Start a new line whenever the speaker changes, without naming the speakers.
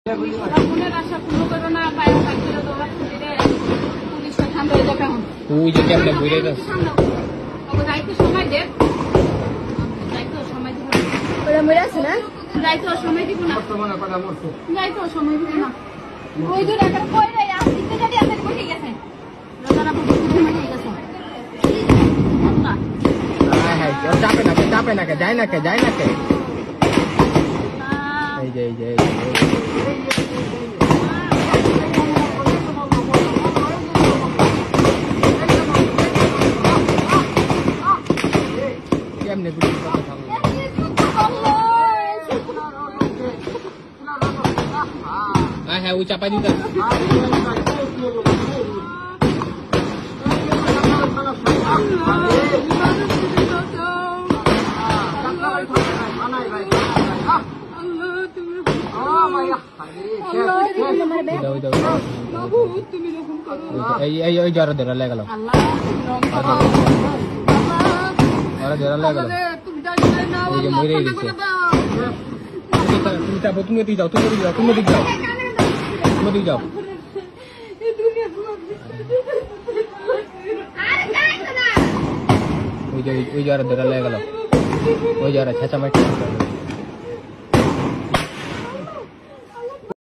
মনের আশা পূর্ণ করো না, পায়ে থাকলে তোমার পুলিশটা ঠান্ডা হয়ে যাবে। এখন
তুই যে কেমনে বুঝে যাস
যাইতে সময় দে, যাইতে সময় দিব না। যাইতে সময় দিব না, যাইতে সময় দিব না। ওই দূর একটা কই রে আসতে যদি আমাদের বসে গেছে রাজারা বুঝতে মনে গেছে।
হ্যাঁ হ্যাঁ চাপে না কে যায় না কে এই যে কেমনে বুঝি কথা থাকলো হ্যাঁ ওই চাপাই দিতে জ্বর ধরা লেগে গেল মরে গেছে তুমি দিক যাও ওই জ্বর ধরা লেগে গেল ওই জ্বর ছেঁচা মাটি